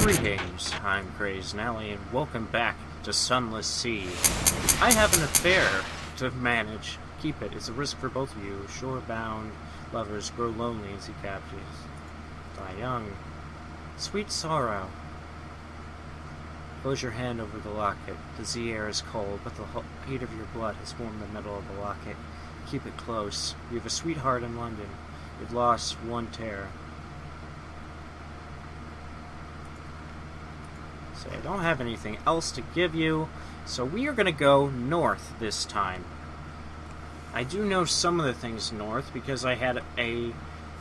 Greetings, I'm Crazed Nelly, and welcome back to Sunless Sea. I have an affair to manage. Keep it. It's a risk for both of you. Shore-bound lovers grow lonely and seek captives. Die young. Sweet sorrow. Close your hand over the locket. The sea air is cold, but the heat of your blood has warmed the metal of the locket. Keep it close. You have a sweetheart in London. You've lost one tear. So I don't have anything else to give you, so we are going to go north this time. I do know some of the things north because I had a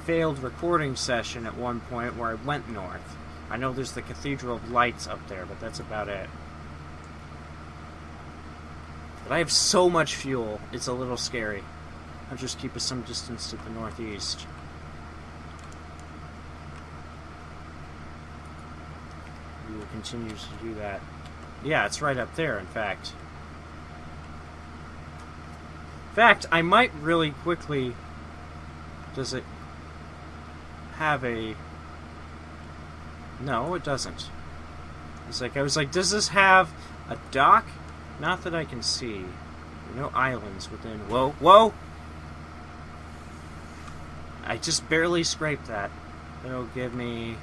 failed recording session at one point where I went north. I know there's the Cathedral of Lights up there, but that's about it. But I have so much fuel, it's a little scary. I'll just keep us some distance to the northeast. We will continue to do that. Yeah, it's right up there, in fact. In fact, I might really quickly... Does it have a... No, it doesn't. I was like, does this have a dock? Not that I can see. There are no islands within... Whoa, whoa! I just barely scraped that. It'll give me,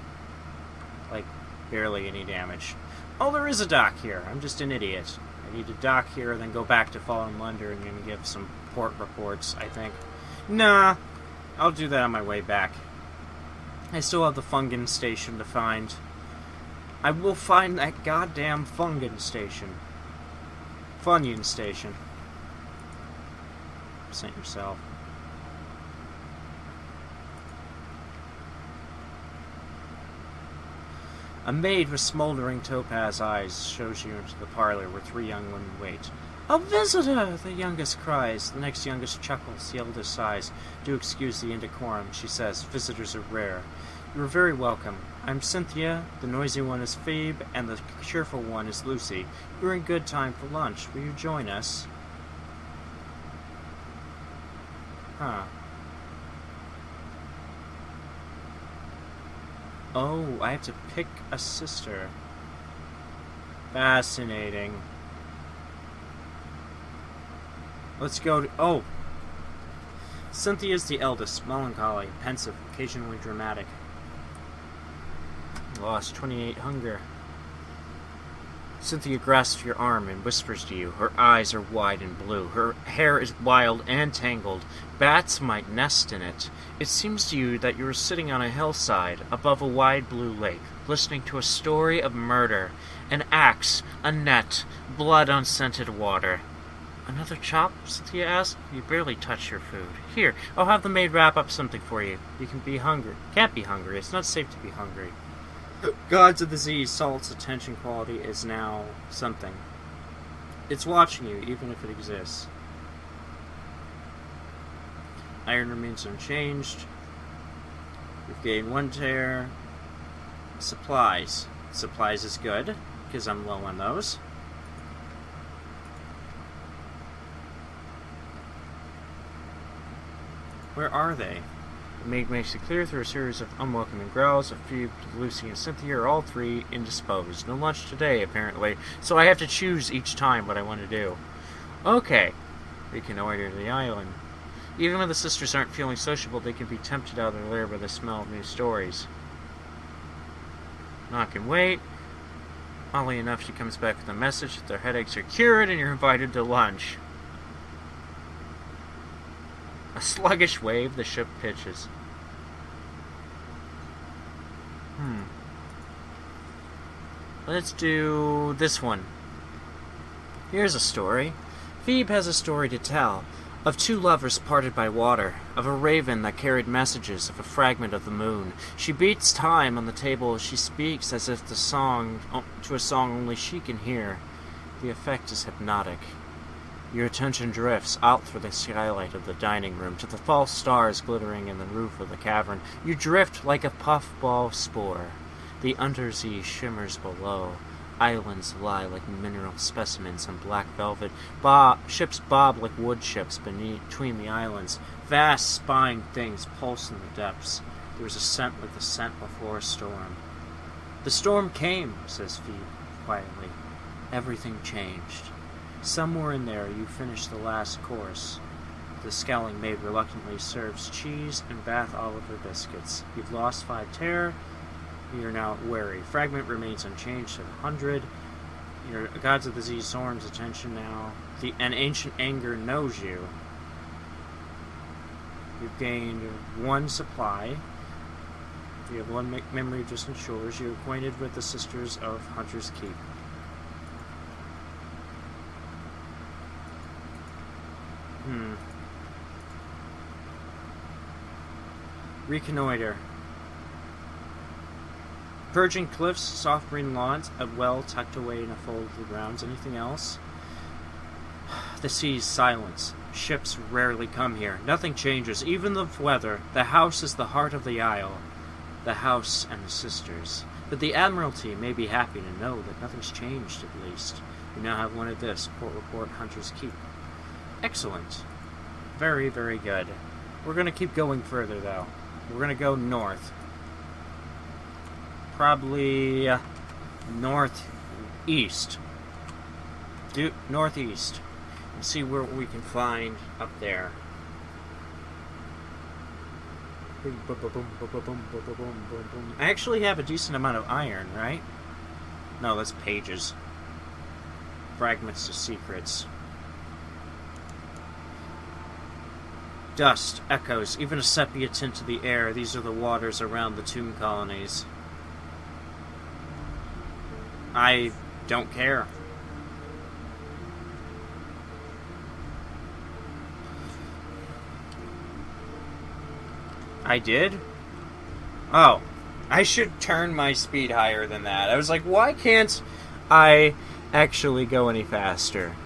like, barely any damage. Oh, there is a dock here. I'm just an idiot. I need to dock here, then go back to Fallen London and give some port reports, I think. Nah, I'll do that on my way back. I still have the Fungan station to find. I will find that goddamn Fungan station. Funyun station. Sent yourself. A maid with smoldering topaz eyes shows you into the parlor where three young women wait. A visitor! The youngest cries. The next youngest chuckles. The eldest sighs. Do excuse the indecorum, she says. Visitors are rare. You are very welcome. I'm Cynthia, the noisy one is Phoebe, and the cheerful one is Lucy. You're in good time for lunch. Will you join us? Huh. Oh, I have to pick a sister. Fascinating. Let's go to... Oh! Cynthia's the eldest, melancholy, pensive, occasionally dramatic. Lost 28 hunger. Cynthia grasps your arm and whispers to you. Her eyes are wide and blue. Her hair is wild and tangled. Bats might nest in it. It seems to you that you are sitting on a hillside above a wide blue lake, listening to a story of murder. An axe, a net, blood on scented water. Another chop? Cynthia asks. You barely touch your food. Here, I'll have the maid wrap up something for you. You can be hungry. Can't be hungry. It's not safe to be hungry. Gods of the Sea, salt's attention quality is now something. It's watching you, even if it exists. Iron remains unchanged. We've gained one tear. Supplies. Supplies is good, because I'm low on those. Where are they? The maid makes it clear through a series of unwelcoming growls of Phoebe, Lucy, and Cynthia are all three indisposed. No lunch today, apparently, so I have to choose each time what I want to do. Okay. Reconnoiter the island. Even when the sisters aren't feeling sociable, they can be tempted out of their lair by the smell of new stories. Knock and wait. Oddly enough, she comes back with a message that their headaches are cured and you're invited to lunch. A sluggish wave, the ship pitches. Let's do this one. Here's a story. Phoebe has a story to tell. Of two lovers parted by water. Of a raven that carried messages of a fragment of the moon. She beats time on the table as she speaks as if to a song only she can hear. The effect is hypnotic. Your attention drifts out through the skylight of the dining room to the false stars glittering in the roof of the cavern. You drift like a puffball spore. The undersea shimmers below. Islands lie like mineral specimens on black velvet. Ships bob like wood ships between the islands. Vast spine things pulse in the depths. There is a scent like the scent before a storm. The storm came, says Phoebe, quietly. Everything changed. Somewhere in there you finished the last course. The scowling maid reluctantly serves cheese and Bath Oliver biscuits. You've lost 5 terror. You're now wary. Fragment remains unchanged at 100. Your Gods of the Z Storm's attention now. An ancient anger knows you. You've gained 1 supply. You have 1 memory of distant shores. You're acquainted with the Sisters of Hunter's Keep. Reconnoiter. Purging cliffs, soft green lawns, a well tucked away in a fold of the grounds. Anything else? The sea's silence. Ships rarely come here. Nothing changes, even the weather. The house is the heart of the isle. The house and the sisters. But the Admiralty may be happy to know that nothing's changed, at least. You now have one of this. Port report, Hunter's Keep. Excellent. Very, very good. We're going to keep going further, though. We're going to go north. Probably northeast. Northeast. And see what we can find up there. I actually have a decent amount of iron, right? No, that's pages. Fragments to secrets. Dust, echoes, even a sepia tint to the air. These are the waters around the tomb colonies. I don't care. I did? Oh. I should turn my speed higher than that. I was like, why can't I actually go any faster?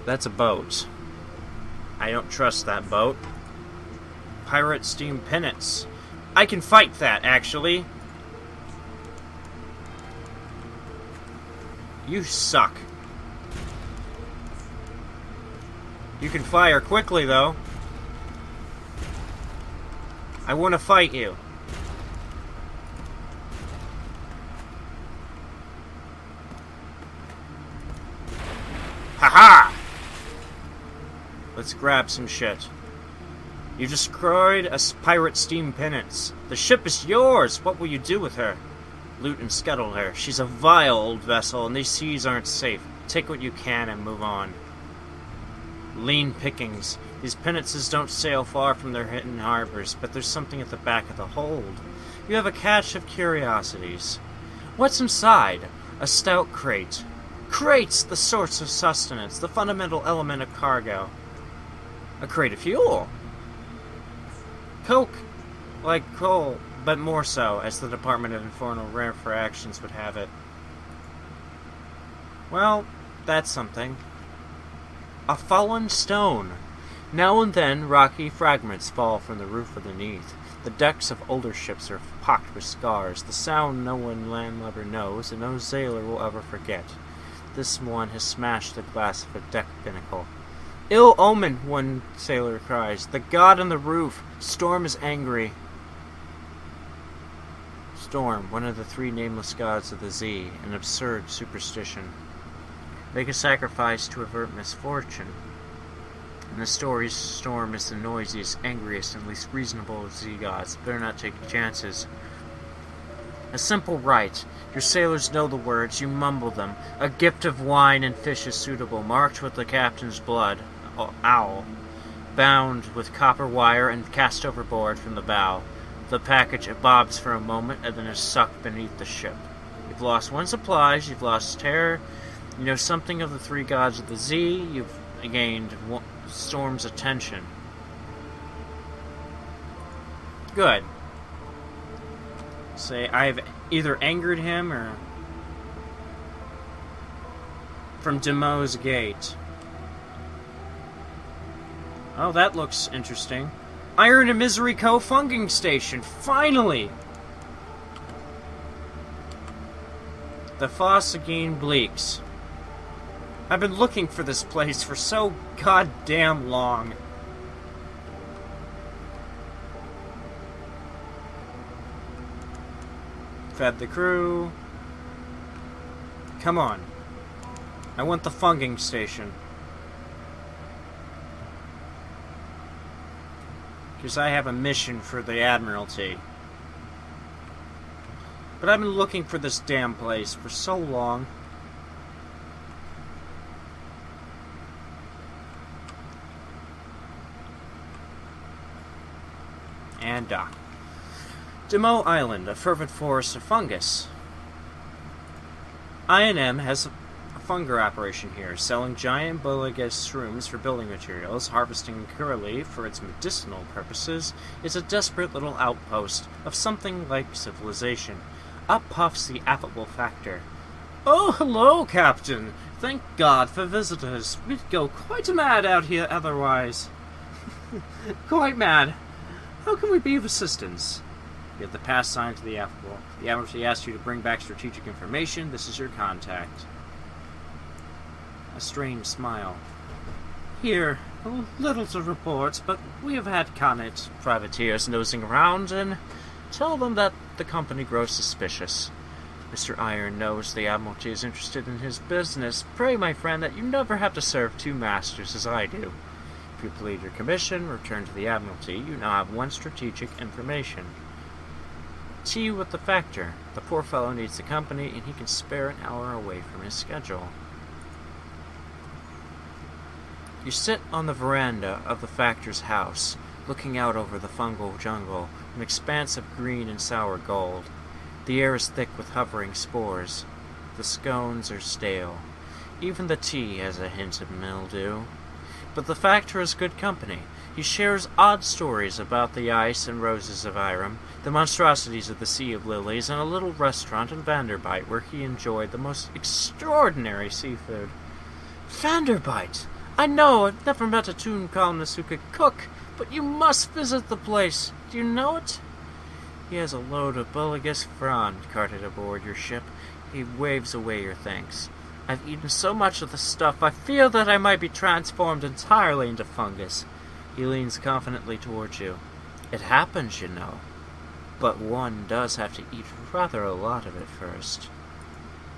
That's a boat. I don't trust that boat. Pirate steam pennants. I can fight that, actually. You suck. You can fire quickly, though. I want to fight you. Ha-ha! Let's grab some shit. You destroyed a pirate steam pennants. The ship is yours. What will you do with her? Loot and scuttle her. She's a vile old vessel, and these seas aren't safe. Take what you can and move on. Lean pickings. These penances don't sail far from their hidden harbors, but there's something at the back of the hold. You have a cache of curiosities. What's inside? A stout crate. Crates, the source of sustenance, the fundamental element of cargo. A crate of fuel. Coke. Like coal, but more so, as the Department of Infernal Refractions would have it. Well, that's something. A fallen stone. Now and then, rocky fragments fall from the roof underneath. The decks of older ships are pocked with scars, the sound no one landlubber knows, and no sailor will ever forget. This one has smashed the glass of a deck pinnacle. Ill omen, one sailor cries. The god on the roof. Storm is angry. Storm, one of the 3 nameless gods of the Z, an absurd superstition. Make a sacrifice to avert misfortune. In the stories, Storm is the noisiest, angriest, and least reasonable of Z gods. Better not take chances. A simple rite. Your sailors know the words, you mumble them. A gift of wine and fish is suitable, marked with the captain's blood. Owl. Bound with copper wire and cast overboard from the bow. The package bobs for a moment and then is sucked beneath the ship. You've lost 1 supplies, you've lost terror, you know something of the 3 gods of the Z, you've gained Storm's attention. Good. Say, I've either angered him or... From Demo's Gate. Oh, that looks interesting. Iron and Misery Co. Funging Station. Finally! The Fossagene Bleaks. I've been looking for this place for so goddamn long. Fed the crew. Come on. I want the funging station. Because I have a mission for the Admiralty. But I've been looking for this damn place for so long. And dock. Demo Island, a fervent forest of fungus. I&M has a fungal operation here, selling giant bulligus shrooms for building materials, harvesting curly for its medicinal purposes. It's a desperate little outpost of something like civilization. Up puffs the affable Factor. Oh, hello, Captain. Thank God for visitors. We'd go quite mad out here otherwise. Quite mad. How can we be of assistance? You have the pass sign to the affable. The Admiralty asked you to bring back strategic information. This is your contact. A strange smile. Here, little to report, but we have had Connaught privateers nosing around, and tell them that the company grows suspicious. Mr. Iron knows the Admiralty is interested in his business. Pray, my friend, that you never have to serve two masters as I do. If you plead your commission, return to the Admiralty, you now have one strategic information. Tea with the Factor. The poor fellow needs the company, and he can spare an hour away from his schedule. You sit on the veranda of the Factor's house, looking out over the fungal jungle, an expanse of green and sour gold. The air is thick with hovering spores. The scones are stale. Even the tea has a hint of mildew. But the Factor is good company. He shares odd stories about the ice and roses of Irem, the monstrosities of the Sea of Lilies, and a little restaurant in Vanderbilt where he enjoyed the most extraordinary seafood. Vanderbilt! I know, I've never met a toon columnist who could cook, but you must visit the place. Do you know it? He has a load of bulligus frond carted aboard your ship. He waves away your thanks. I've eaten so much of the stuff, I feel that I might be transformed entirely into fungus. He leans confidently towards you. It happens, you know. But one does have to eat rather a lot of it first.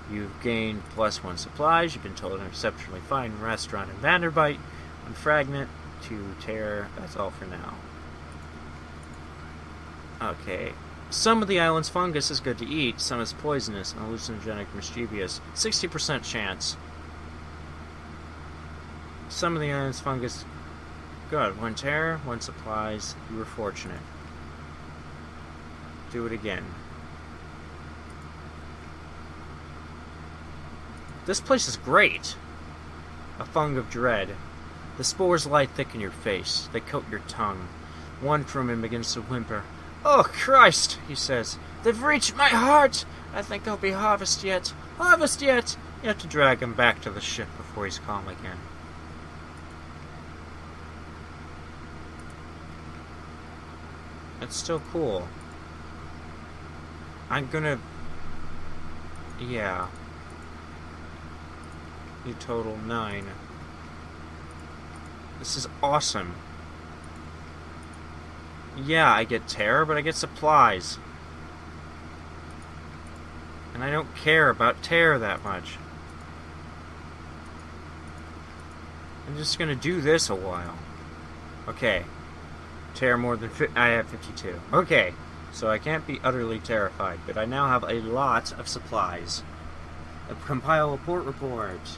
You've gained +1 supplies. You've been told an exceptionally fine restaurant in Vanderbilt. One fragment to tear. That's all for now. Okay. Some of the island's fungus is good to eat. Some is poisonous and hallucinogenic mischievous. 60% chance. Some of the island's fungus... Good. 1 tear, 1 supplies. You were fortunate. Do it again. This place is great. A fung of dread. The spores lie thick in your face. They coat your tongue. One crewman begins to whimper. Oh, Christ, he says. They've reached my heart. I think they'll be harvest yet. Harvest yet. You have to drag him back to the ship before he's calm again. It's still cool. I'm gonna... Yeah. You total 9. This is awesome. Yeah, I get terror, but I get supplies. And I don't care about terror that much. I'm just gonna do this a while. Okay. Terror more than... I have 52. Okay. So I can't be utterly terrified, but I now have a lot of supplies. Compile a port report.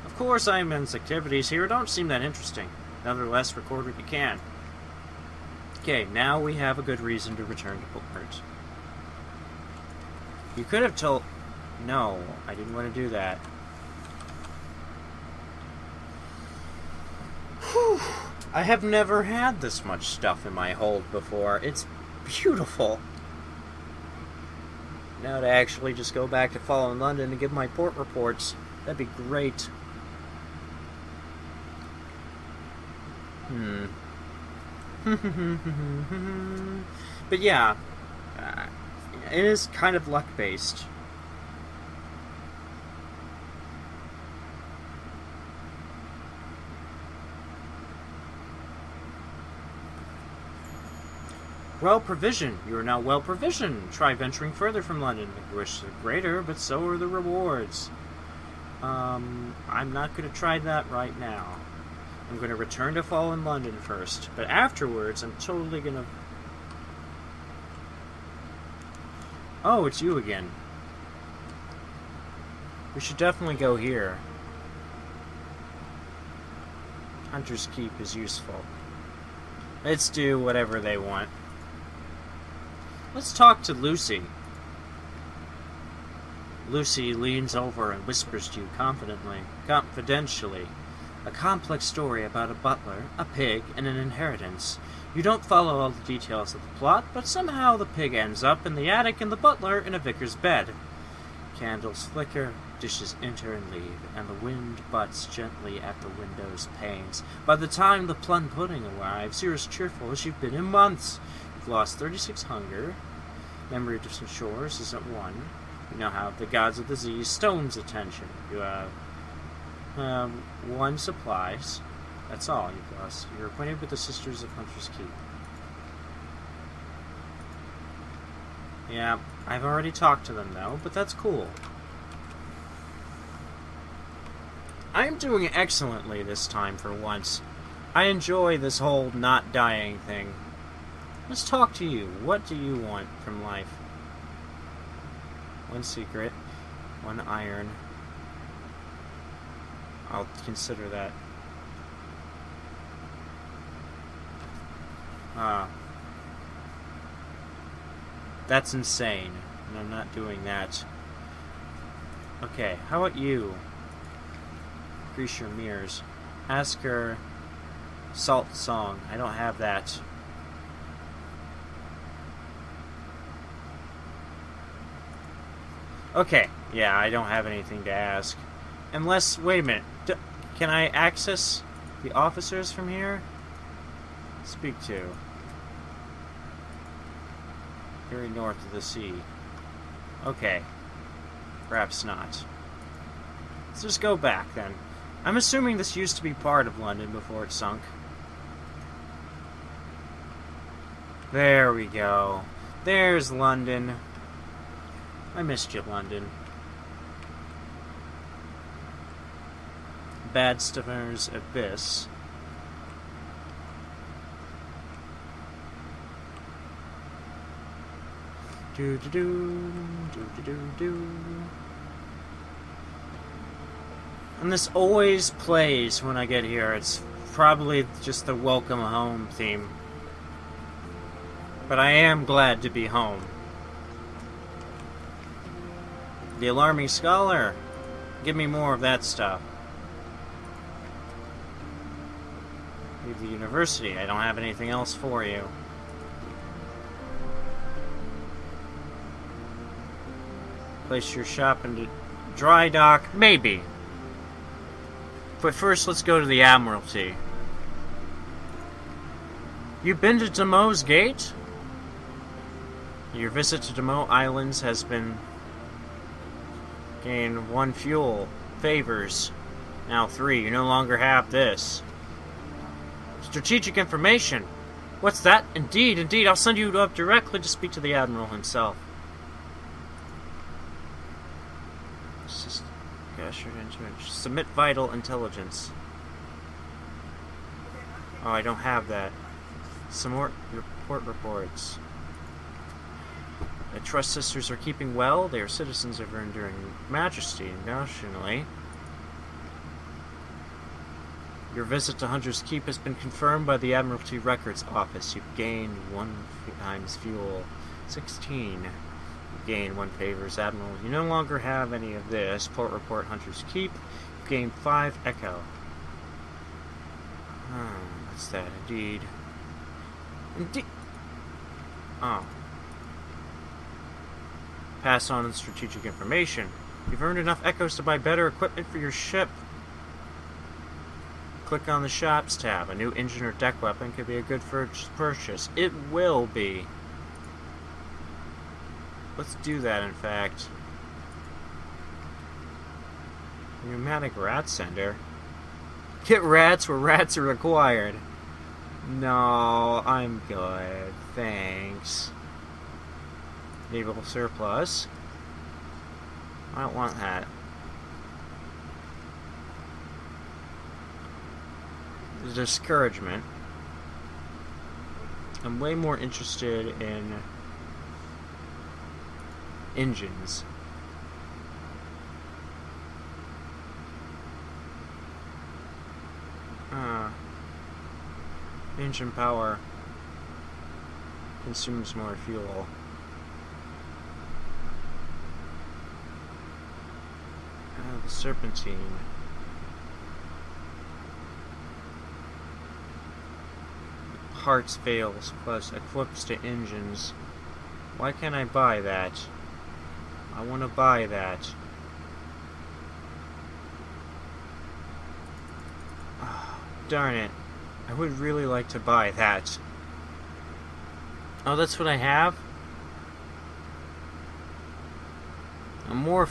Of course, IMN's activities here don't seem that interesting. Nonetheless, record what you can. Okay, now we have a good reason to return to port. You could have told... No, I didn't want to do that. Whew. I have never had this much stuff in my hold before. It's beautiful. Now to actually just go back to Fallen London and give my port reports. That'd be great. But yeah, it is kind of luck-based. Well provisioned. You are now well provisioned. Try venturing further from London. The risks are greater, but so are the rewards. I'm not going to try that right now. I'm going to return to Fallen London first, but afterwards I'm totally going to... Oh, it's you again. We should definitely go here. Hunter's Keep is useful. Let's do whatever they want. Let's talk to Lucy. Lucy leans over and whispers to you confidentially. A complex story about a butler, a pig, and an inheritance. You don't follow all the details of the plot, but somehow the pig ends up in the attic and the butler in a vicar's bed. Candles flicker, dishes enter and leave, and the wind butts gently at the window's panes. By the time the plum pudding arrives, you're as cheerful as you've been in months. You've lost 36 hunger. Memory of distant shores is at 1. You now have the gods of the Z's stone's attention. You have 1 supplies. That's all you've lost. You're acquainted with the Sisters of Hunter's Keep. Yeah, I've already talked to them though, but that's cool. I'm doing excellently this time for once. I enjoy this whole not dying thing. Let's talk to you. What do you want from life? 1 secret, 1 iron. I'll consider that. That's insane, and I'm not doing that. Okay, how about you? Grease your mirrors. Ask her Salt Song. I don't have that. Okay, yeah, I don't have anything to ask. Unless, wait a minute. Can I access the officers from here? Speak to. Very north of the sea. Okay. Perhaps not. Let's just go back, then. I'm assuming this used to be part of London before it sunk. There we go. There's London. I missed you, London. Badstamer's Abyss. Do-do-do. And this always plays when I get here. It's probably just the welcome home theme. But I am glad to be home. The Alarming Scholar. Give me more of that stuff. Leave the university. I don't have anything else for you. Place your shop into dry dock? Maybe. But first, let's go to the Admiralty. You've been to Demo's Gate? Your visit to Demo Islands has been gained 1 fuel. Favors. Now 3. You no longer have this. Strategic information. What's that? Indeed. I'll send you up directly to speak to the Admiral himself. Submit vital intelligence. Oh, I don't have that. Some more report reports. The Trust Sisters are keeping well. They are citizens of her enduring majesty nationally. Your visit to Hunter's Keep has been confirmed by the Admiralty Records Office. You've gained 1 times fuel. 16. Gain 1 favors, Admiral. You no longer have any of this. Port report, Hunter's Keep. You've gained 5 echo. What's that? Indeed. Oh. Pass on strategic information. You've earned enough echoes to buy better equipment for your ship. Click on the Shops tab. A new engine or deck weapon could be a good purchase. It will be. Let's do that, in fact. Pneumatic rat sender. Get rats where rats are required. No, I'm good. Thanks. Naval surplus. I don't want that. Discouragement. I'm way more interested in engines. Engine power consumes more fuel. The serpentine. Parts fails plus equips to engines. Why can't I buy that? I want to buy that. Oh, darn it. I would really like to buy that. Oh, that's what I have? I'm more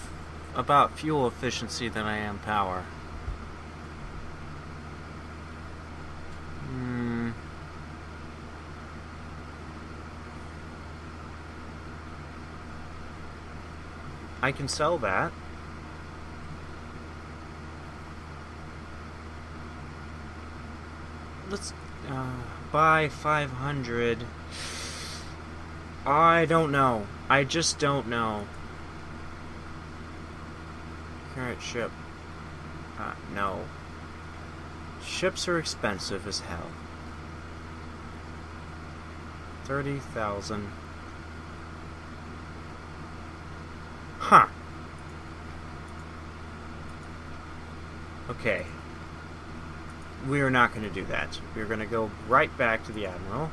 about fuel efficiency than I am power. I can sell that. Let's buy 500. I don't know. I just don't know. Current ship. No. Ships are expensive as hell. 30,000. Huh. Okay. We are not going to do that. We're going to go right back to the Admiral.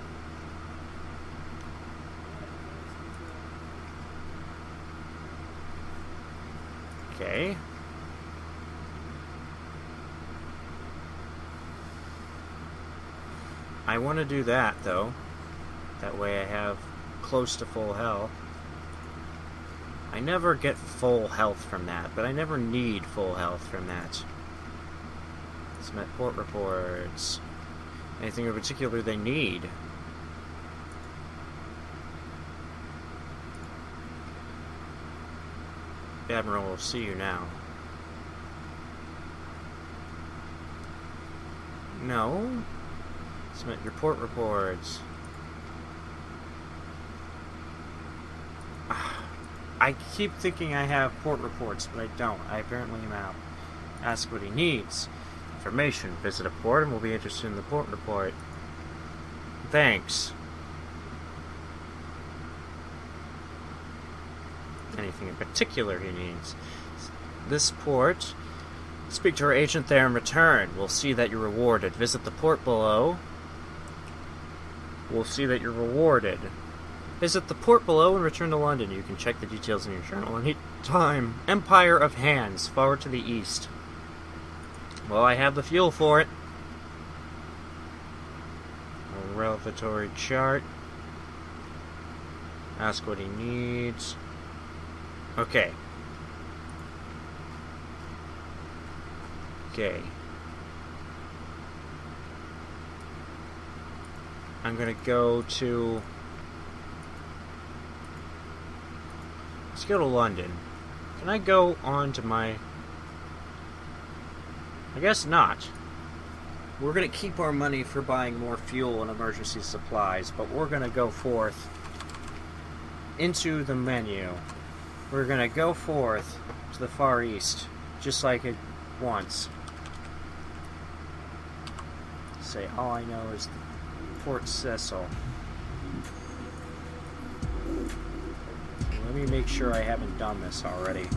Okay. I want to do that, though. That way I have close to full health. I never get full health from that, but I never need full health from that. Met port reports. Anything in particular they need? Admiral will see you now. No. Submit your port reports. I keep thinking I have port reports, but I don't. I apparently am out. Ask what he needs. Information. Visit a port and we'll be interested in the port report. Thanks. Anything in particular he needs? This port. Speak to our agent there and return. We'll see that you're rewarded. Visit the port below. We'll see that you're rewarded. Visit the port below and return to London. You can check the details in your journal any time. Empire of Hands. Forward to the east. Well, I have the fuel for it. A revelatory chart. Ask what he needs. Okay. Okay. I'm gonna go to... Let's go to London. Can I go on to my... I guess not. We're going to keep our money for buying more fuel and emergency supplies, but we're going to go forth into the menu. We're going to go forth to the Far East, just like it once. Say, all I know is Port Cecil. Let me make sure I haven't done this already.